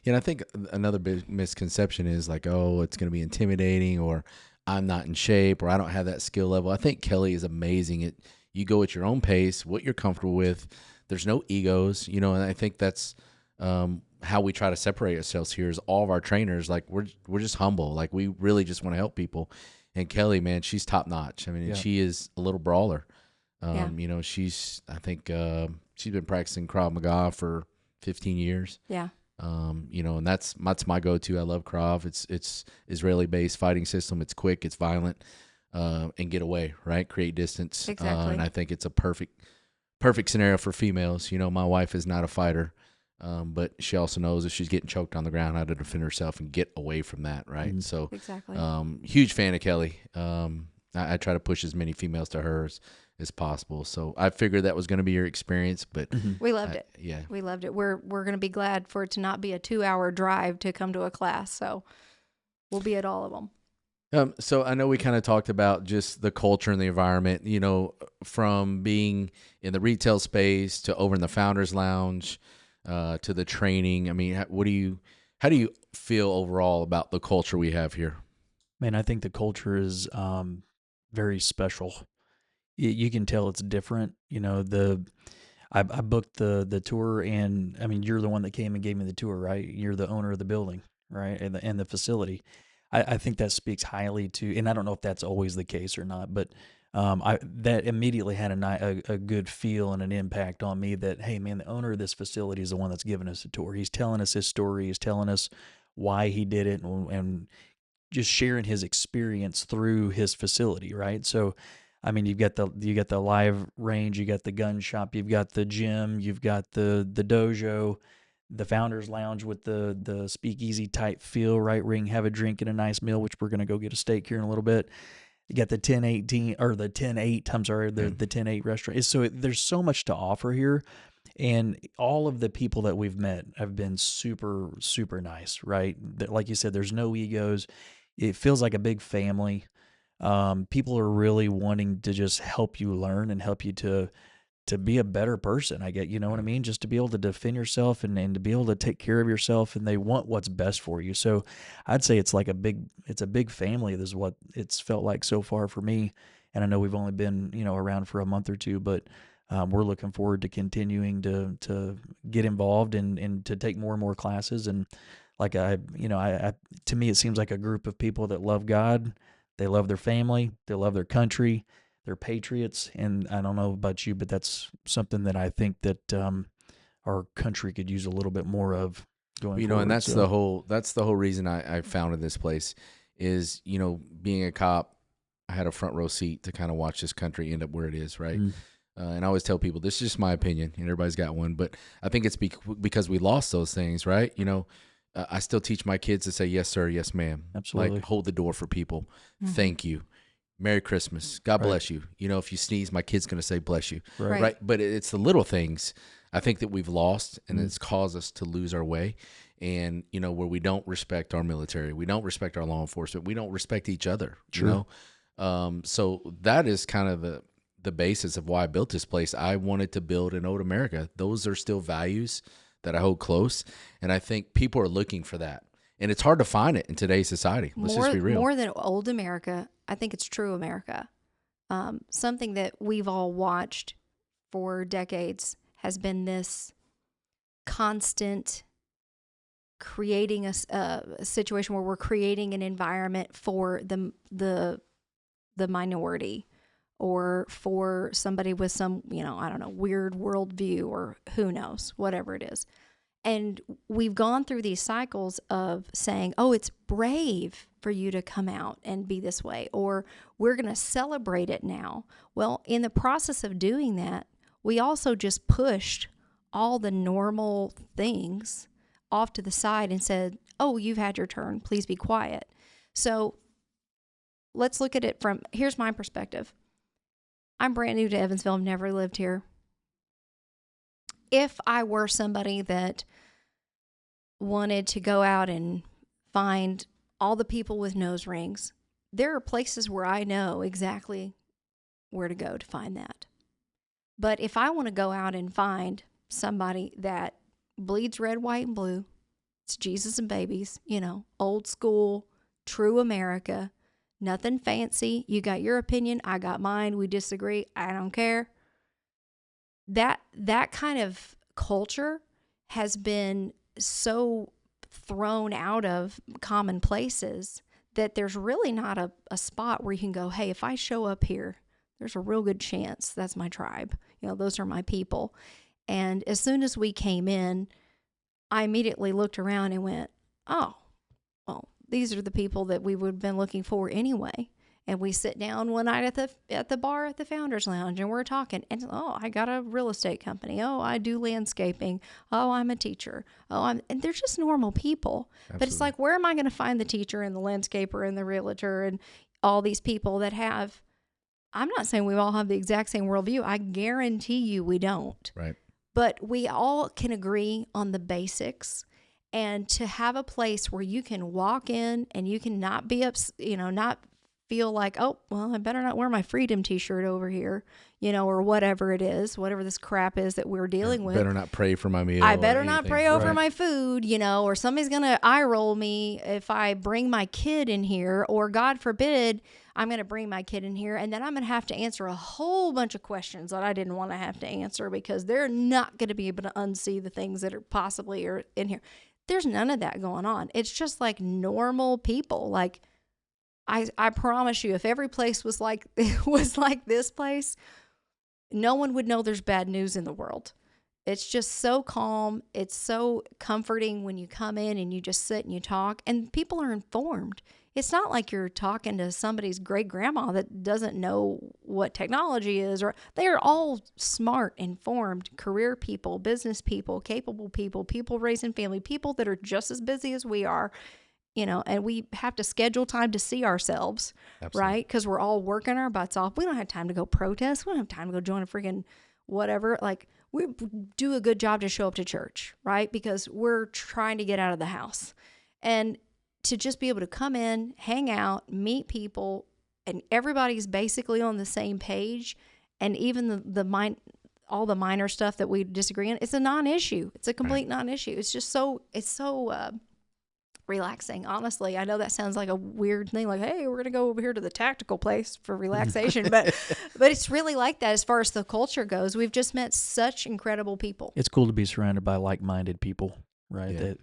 Yeah, and I think another big misconception is like, oh, it's going to be intimidating, or I'm not in shape, or I don't have that skill level. I think Kelly is amazing. You go at your own pace, what you're comfortable with. There's no egos, and I think that's how we try to separate ourselves here is all of our trainers. Like we're just humble. Like we really just want to help people. And Kelly, man, she's top notch. She is a little brawler. She's she's been practicing Krav Maga for 15 years.
Yeah.
And that's my go-to. I love Krav. It's Israeli-based fighting system. It's quick, it's violent, and get away, right? Create distance.
Exactly.
And I think it's a perfect scenario for females. My wife is not a fighter, but she also knows if she's getting choked on the ground how to defend herself and get away from that, right? Mm-hmm. So,
exactly.
Huge fan of Kelly. I try to push as many females to her as possible. So I figured that was going to be your experience, but
we loved it.
Yeah,
we loved it. We're going to be glad for it to not be a 2-hour drive to come to a class. So we'll be at all of them.
So I know we kind of talked about just the culture and the environment, from being in the retail space to over in the Founders Lounge, to the training. How do you feel overall about the culture we have here?
Man, I think the culture is very special. You can tell it's different. I booked the tour, and you're the one that came and gave me the tour, right? You're the owner of the building, right, and the facility. I think that speaks highly to, and I don't know if that's always the case or not, but that immediately had a good feel and an impact on me that, hey, man, the owner of this facility is the one that's giving us a tour. He's telling us his story. He's telling us why he did it and just sharing his experience through his facility, right? So, I mean, you got the live range, you got the gun shop, you've got the gym, you've got the dojo, the founders lounge with the speakeasy type feel, right? Where you can have a drink and a nice meal, which we're going to go get a steak here in a little bit. You got the 10-18 or the 10-8. I'm sorry, the 10-8 restaurant. So there's so much to offer here, and all of the people that we've met have been super, super nice, right? Like you said, there's no egos. It feels like a big family. People are really wanting to just help you learn and help you to be a better person. I get, you know what I mean? Just to be able to defend yourself and to be able to take care of yourself, and they want what's best for you. So I'd say it's a big family. This is what it's felt like so far for me. And I know we've only been, around for a month or two, but we're looking forward to continuing to get involved and to take more and more classes. And like I to me, it seems like a group of people that love God. They love their family. They love their country. They're patriots, and I don't know about you, but that's something that I think that our country could use a little bit more of going forward.
And that's the whole reason I founded this place is, being a cop, I had a front row seat to kind of watch this country end up where it is, right? And I always tell people, this is just my opinion, and everybody's got one, but I think it's because we lost those things, right? I still teach my kids to say, yes, sir, yes, ma'am.
Absolutely.
Like, hold the door for people. Thank you. Merry Christmas. God bless you. If you sneeze, my kid's going to say bless you. Right. But it's the little things I think that we've lost, and it's caused us to lose our way. And, where we don't respect our military, we don't respect our law enforcement, we don't respect each other.
True.
So that is kind of the basis of why I built this place. I wanted to build an old America. Those are still values that I hold close. And I think people are looking for that. And it's hard to find it in today's society. Let's just be real.
More than old America, I think it's true America. Something that we've all watched for decades has been this constant creating a situation where we're creating an environment for the minority, or for somebody with some, I don't know, weird worldview, or who knows, whatever it is. And we've gone through these cycles of saying, oh, it's brave for you to come out and be this way, or we're going to celebrate it now. Well, in the process of doing that, we also just pushed all the normal things off to the side and said, oh, you've had your turn. Please be quiet. So let's look at it here's my perspective. I'm brand new to Evansville. I've never lived here. If I were somebody that wanted to go out and find all the people with nose rings, there are places where I know exactly where to go to find that. But if I want to go out and find somebody that bleeds red, white, and blue, it's Jesus and babies, old school, true America, nothing fancy. You got your opinion, I got mine, we disagree, I don't care. That kind of culture has been so thrown out of common places that there's really not a spot where you can go, hey, if I show up here, there's a real good chance that's my tribe. Those are my people. And as soon as we came in, I immediately looked around and went, oh, well, these are the people that we would have been looking for anyway. And we sit down one night at the bar at the Founders Lounge, and we're talking. And oh, I got a real estate company. Oh, I do landscaping. Oh, I'm a teacher. And they're just normal people. Absolutely. But it's like, where am I going to find the teacher and the landscaper and the realtor and all these people that have? I'm not saying we all have the exact same worldview. I guarantee you we don't.
Right.
But we all can agree on the basics. And to have a place where you can walk in and you can not be not feel like, oh, well, I better not wear my freedom t-shirt over here, or whatever it is, whatever this crap is that we're dealing with.
Better not pray for my meal.
I better not pray over my food, or somebody's going to eye roll me if I bring my kid in here, or God forbid, I'm going to bring my kid in here and then I'm going to have to answer a whole bunch of questions that I didn't want to have to answer because they're not going to be able to unsee the things that are possibly are in here. There's none of that going on. It's just like normal people. Like, I promise you, if every place was like this place, no one would know there's bad news in the world. It's just so calm. It's so comforting when you come in and you just sit and you talk, and people are informed. It's not like you're talking to somebody's great grandma that doesn't know what technology is, or they are all smart, informed, career people, business people, capable people raising family, people that are just as busy as we are, and we have to schedule time to see ourselves,
Absolutely.
right? Because we're all working our butts off. We don't have time to go protest. We don't have time to go join a freaking whatever. Like, we do a good job to show up to church, right? Because we're trying to get out of the house. And to just be able to come in, hang out, meet people, and everybody's basically on the same page. And even all the minor stuff that we disagree on, it's a non-issue. It's a complete non-issue. It's just so relaxing. Honestly, I know that sounds like a weird thing, like, hey, we're going to go over here to the tactical place for relaxation, but it's really like that as far as the culture goes. We've just met such incredible people.
It's cool to be surrounded by like-minded people, right?
Yeah.
That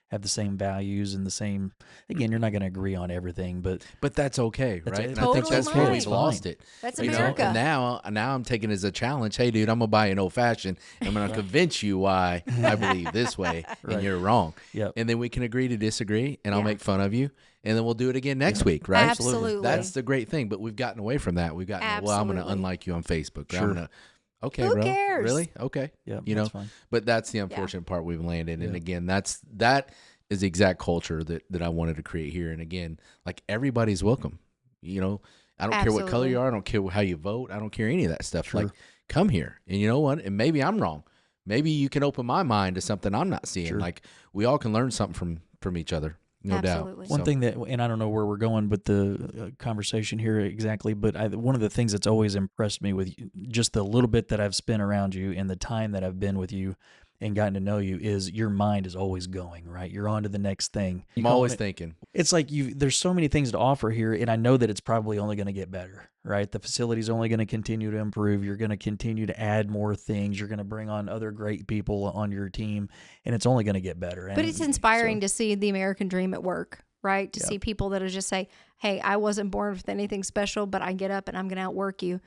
have the same values and the same, again, you're not going to agree on everything, but
that's okay,
That's
right?
a-
And I think
Totally
that's where
fine.
we've lost it.
That's
You know,
America.
and now I'm taking it as a challenge. Hey, dude, I'm gonna buy an old fashioned. I'm gonna convince you why I believe this way,
Right.
and you're wrong.
Yep.
And then we can agree to disagree, and I'll
Yeah.
make fun of you, and then we'll do it again next week, right?
Absolutely.
That's the great thing. But we've gotten away from that. We've gotten, well, I'm gonna
Absolutely.
unlike you on Facebook. Or
Sure.
I'm gonna, okay,
Who
bro,
cares?
really? Okay,
yeah,
you know.
that's fine.
But that's the unfortunate part we've landed. And
Yeah.
again, that is the exact culture that I wanted to create here. And again, like, everybody's welcome. You know, I don't care what color
Absolutely.
you are. I don't care how you vote. I don't care any of that stuff.
Sure.
Like, come here. And you know what? And maybe I'm wrong. Maybe you can open my mind to something I'm not seeing.
Sure.
Like, we all can learn something from each other. No
Absolutely.
doubt.
One
So-
thing that, and I don't know where we're going with the conversation here exactly, but one of the things that's always impressed me with you, just the little bit that I've spent around you and the time that I've been with you and gotten to know you, is your mind is always going, right? You're on to the next thing.
I'm always thinking.
It's like there's so many things to offer here, and I know that it's probably only going to get better, right? The facility's only going to continue to improve. You're going to continue to add more things. You're going to bring on other great people on your team, and it's only going to get better.
But it's inspiring to see the American dream at work, right? To
Yeah.
see people that just say, hey, I wasn't born with anything special, but I get up and I'm going to outwork you,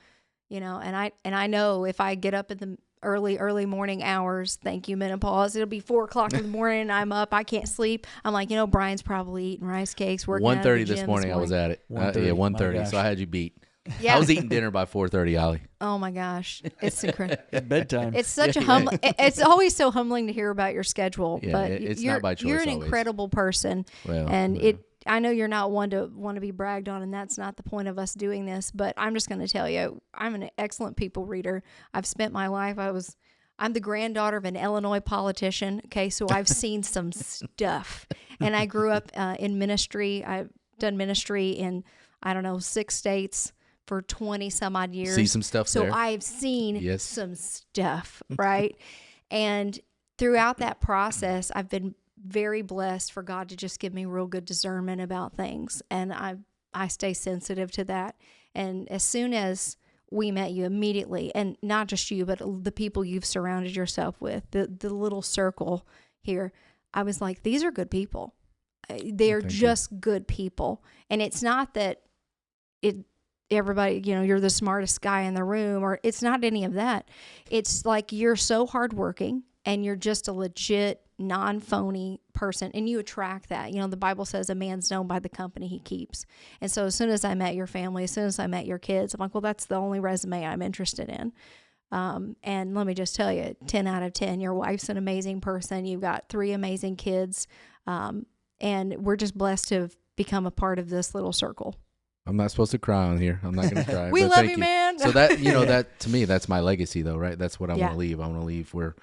and I know if I get up in the early morning hours, thank you, menopause, it'll be 4:00 in the morning and I'm up, I can't sleep. I'm like, Brian's probably eating rice cakes, working out at the
1:30 this
gym
morning, I was at it.
1:30,
Yeah,
my
1:30.
gosh.
So I had you beat.
Yeah.
I was eating dinner by 4:30, Holly.
Oh my gosh. It's incredible.
At bedtime.
It's such a humbling. It's always so humbling to hear about your schedule,
Yeah,
but
it's
you're,
not by choice
you're an
always.
incredible person,
Well,
and
yeah.
I know you're not one to want to be bragged on, and that's not the point of us doing this. But I'm just going to tell you, I'm an excellent people reader. I've spent my life. I'm the granddaughter of an Illinois politician. Okay, so I've seen some stuff, and I grew up in ministry. I've done ministry in 6 states for 20 some odd years.
See some stuff
So
there.
I've seen
Yes.
some stuff, right? And throughout that process, I've been very blessed for God to just give me real good discernment about things. And I stay sensitive to that. And as soon as we met you immediately, and not just you, but the people you've surrounded yourself with, the little circle here, I was like, these are good people. They're
Thank you.
just good people. And it's not that everybody, you're the smartest guy in the room, or it's not any of that. It's like you're so hardworking and you're just a legit, non-phony person, and you attract that. The Bible says a man's known by the company he keeps. And so as soon as I met your family, as soon as I met your kids, I'm like, well, that's the only resume I'm interested in. And let me just tell you, 10 out of 10, your wife's an amazing person. You've got 3 amazing kids. And we're just blessed to have become a part of this little circle.
I'm not supposed to cry on here. I'm not going to cry.
We
but
love
thank
you, man.
So that, that to me, that's my legacy though, right? That's what I want
Yeah.
to leave. I want to leave where,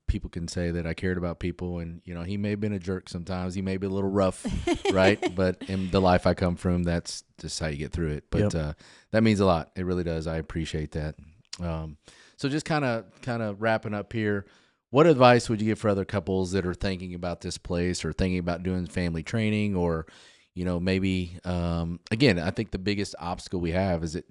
people can say that I cared about people, and, he may have been a jerk sometimes. He may be a little rough, right? But in the life I come from, that's just how you get through it. But that means a lot. It really does. I appreciate that. So just kind of wrapping up here, what advice would you give for other couples that are thinking about this place or thinking about doing family training, or, maybe, again, I think the biggest obstacle we have is it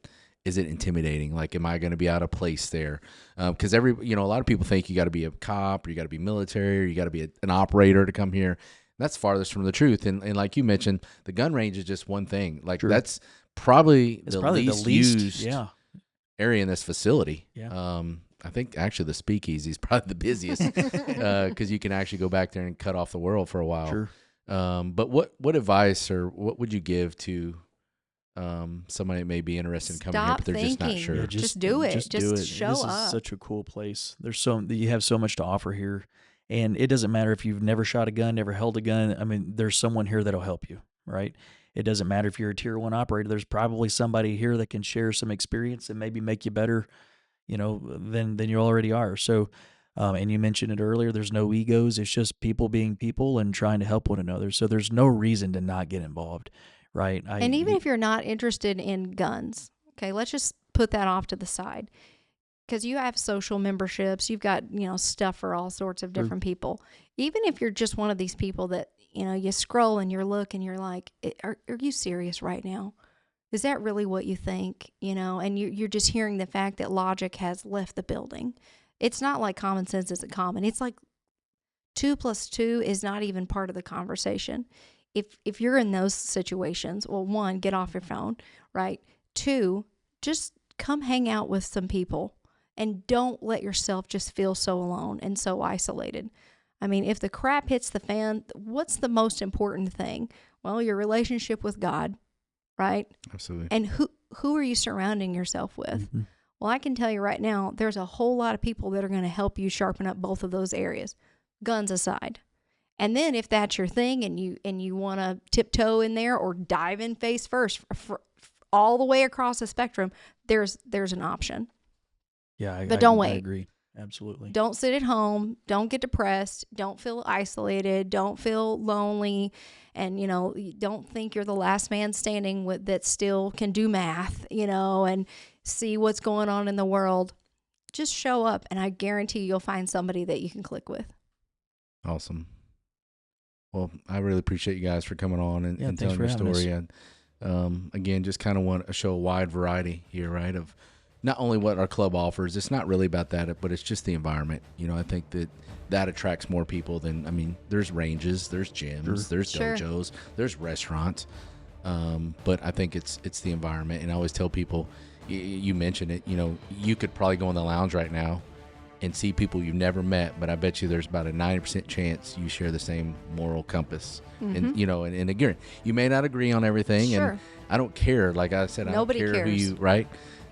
intimidating? Like, am I going to be out of place there? Because a lot of people think you got to be a cop, or you got to be military, or you got to be an operator to come here. That's farthest from the truth. And like you mentioned, the gun range is just one thing. Like
Sure.
that's probably
It's
the
probably
least
the least
used
yeah.
area in this facility.
Yeah.
I think actually the speakeasy is probably the busiest because you can actually go back there and cut off the world for a while.
Sure.
But what advice or what would you give to somebody that may be interested in coming here, but they're just not sure?
Yeah, just do it. Just
do it.
show
This
up.
is such a cool place. You have so much to offer here, and it doesn't matter if you've never shot a gun, never held a gun. I mean, there's someone here that'll help you, right? It doesn't matter if you're a tier 1 operator. There's probably somebody here that can share some experience and maybe make you better, than you already are. So, and you mentioned it earlier, there's no egos. It's just people being people and trying to help one another. So there's no reason to not get involved, right?
And even if you're not interested in guns, okay, let's just put that off to the side. Because you have social memberships, you've got, stuff for all sorts of different people. Even if you're just one of these people that, you scroll and you look and you're like, are you serious right now? Is that really what you think? And you're just hearing the fact that logic has left the building. It's not like common sense isn't common. It's like 2 + 2 is not even part of the conversation. If you're in those situations, well, 1, get off your phone, right? 2, just come hang out with some people and don't let yourself just feel so alone and so isolated. I mean, if the crap hits the fan, what's the most important thing? Well, your relationship with God, right?
Absolutely.
And who are you surrounding yourself with?
Mm-hmm.
Well, I can tell you right now, there's a whole lot of people that are going to help you sharpen up both of those areas, guns aside. And then if that's your thing and you want to tiptoe in there or dive in face first for all the way across the spectrum, there's an option.
Yeah,
but don't wait.
I agree. Absolutely.
Don't sit at home. Don't get depressed. Don't feel isolated. Don't feel lonely. And, don't think you're the last man standing that still can do math, and see what's going on in the world. Just show up, and I guarantee you'll find somebody that you can click with.
Awesome. Well, I really appreciate you guys for coming on and telling your story. And again, just kind of want to show a wide variety here, right, of not only what our club offers. It's not really about that, but it's just the environment. I think that attracts more people than, there's ranges, there's gyms, there's dojos, there's restaurants. But I think it's the environment. And I always tell people, you mentioned it, you could probably go in the lounge right now and see people you've never met, but I bet you there's about a 90% chance you share the same moral compass.
Mm-hmm.
And again, you may not agree on everything.
Sure.
And I don't care. Like I said,
Nobody
I don't care
cares.
who you, right?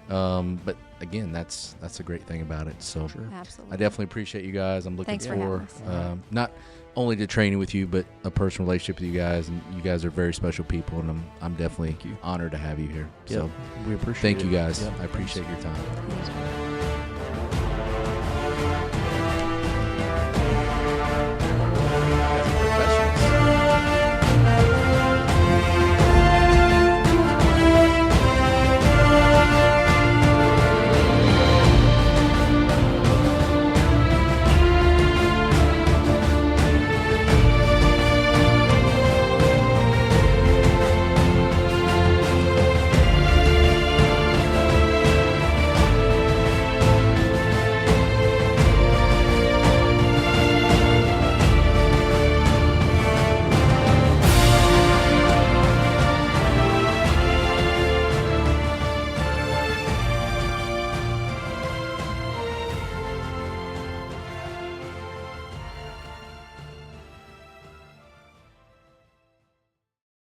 But again, that's a great thing about it. So
Absolutely.
I definitely appreciate you guys. I'm looking
Thanks for having
for
us.
not only to training with you, but a personal relationship with you guys. And you guys are very special people, and I'm definitely honored to have you here.
Yep.
So
we appreciate
thank
it.
you guys.
Yep.
I appreciate your time.
Thanks.